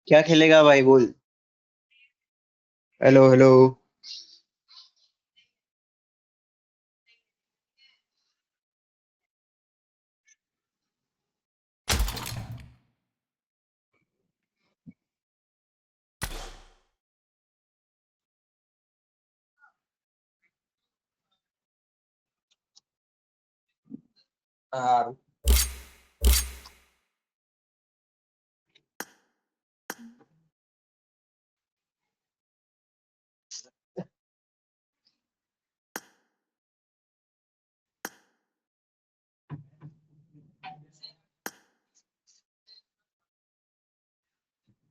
क्या खेलेगा भाई बोल। Hello hello. हाँ।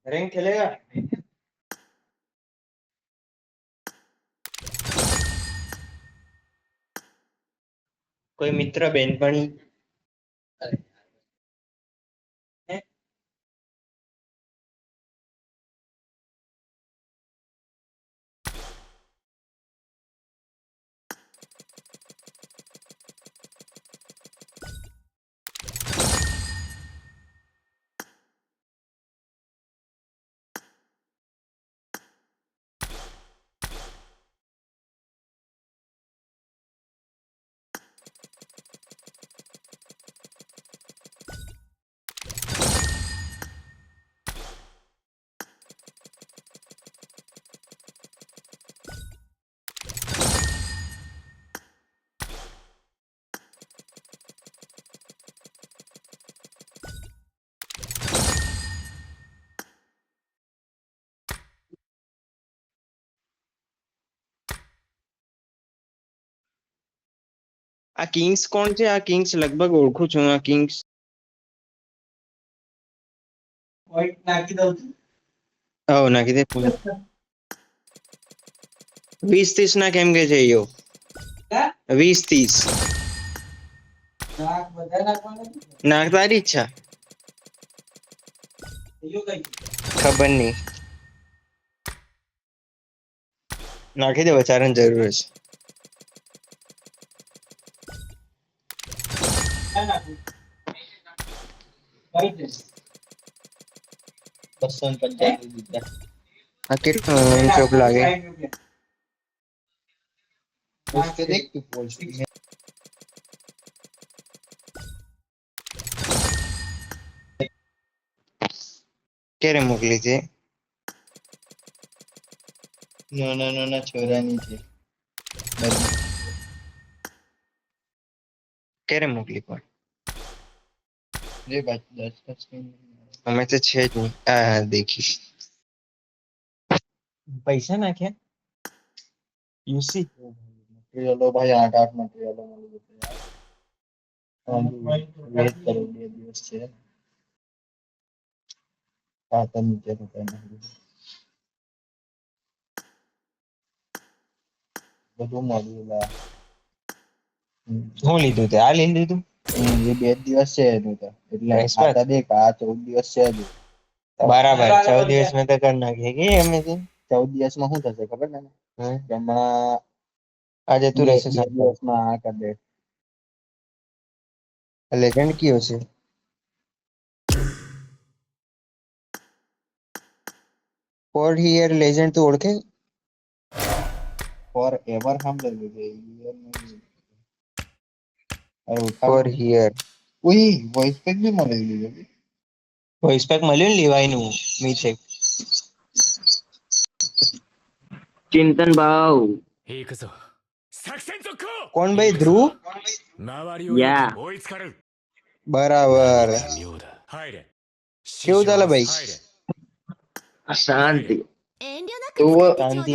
रैंक खेलेगा। कोई मित्र बेनपणी है? આ કિંગ્સ કોણ છે? આ કિંગ્સ લગભગ ઓળખું છું. આ કિંગ્સ વ્હાઈટ નાખી દઉં છું. હવ નાખી દે. 20-30 ના કેમ કે છે યો? 20-30 નાખ તારી ઈચ્છા. ખબર નહીં. નાખી દે, બચારાને જરૂર છે. આ કેટલું ચોક લાગે? ક્યારે મોકલી છે? નાના નાના છોરાની છે. ક્યારે મોકલી પણ? અમે તો છે જ નહીં. હા દેખીશ. પૈસા નાખ્યા યુસી મટીરિયલો ભાઈ 8 મટીરિયલો મળી જશે. વેટ કરો 2 દિવસ છે. ખાતા નીચે બધું મળ્યું. શું લીધું તે? આ લઈ લીધું. એ 2 દિવસ છે એનું તો, એટલે ખાતા દેખ આ 14 દિવસ છે હજુ. બરાબર 14 દિવસમાં તો કરી નાખીએ કે અમે 14 દિવસમાં શું થશે ખબર ને? હમણાં આજે તું રહેશે 7 દિવસમાં આ કરી દે. લેજન્ડ કયો છે? ફોર હિયર લેજન્ડ તું ઓળખે? ફોર એવર સાંભળેલું છે. ફોર હિયર ઓય વોઇસ પેક બી મળેલું છે. વોઇસ પેક મળ્યું ને લીવાયનું મીચે. ચિંતન ભાવ કોણ ભાઈ? ધ્રુવ. બરાબર. કેવું ચાલે ભાઈ? શાંતિ. શાંતિ.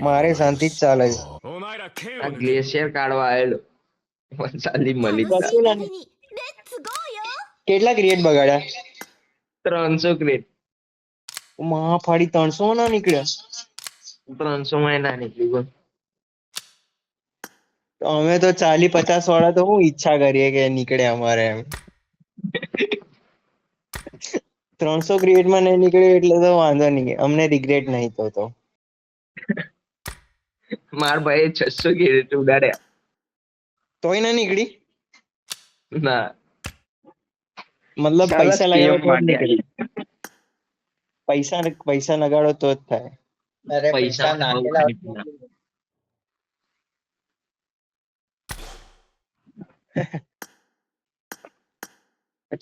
મારે શાંતિ જ ચાલે છે. આ ગ્લેશિયર કાઢવા આવેલો વંશાલી મળી. કેટલા ક્રિએટ બગાડ્યા? 300 ક્રિએટ. માં ફાડી 300 ના નીકળ્યા. 300 માં ના નીકળી બોલ. અમે તો 40-50 વાળા તો હું ઈચ્છા કરીએ કે નીકળે અમારે એમ. 300 ક્રિએટ માં નહીં નીકળે એટલે તો વાંધો નહીં, અમને રિગ્રેટ નહીં તો. માર ભાઈ 600 ક્રિએટ ઉડાડ્યા તોય ના નીકળી. ના મતલબ પૈસા લગાવ્યા તો નીકળી. પૈસા નગાડો તો જ થાય. અરે પૈસા નાખેલા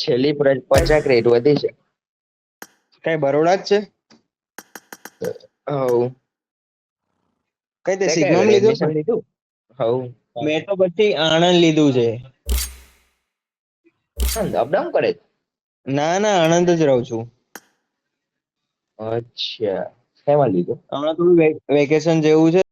છેલ્લી 50 ક્રેડિટ વધી છે. કઈ બરોડા જ છે? હવ કઈ તે તે સિગ્મમ લીધું એડમિશન લીધું? હવ મેં તો પછી આણંદ લીધું છે. અપડાઉન કરે? ના આણંદ જ રહું છું. અચ્છા, શેમાં લીધું? હમણાં થોડું વેકેશન જેવું છે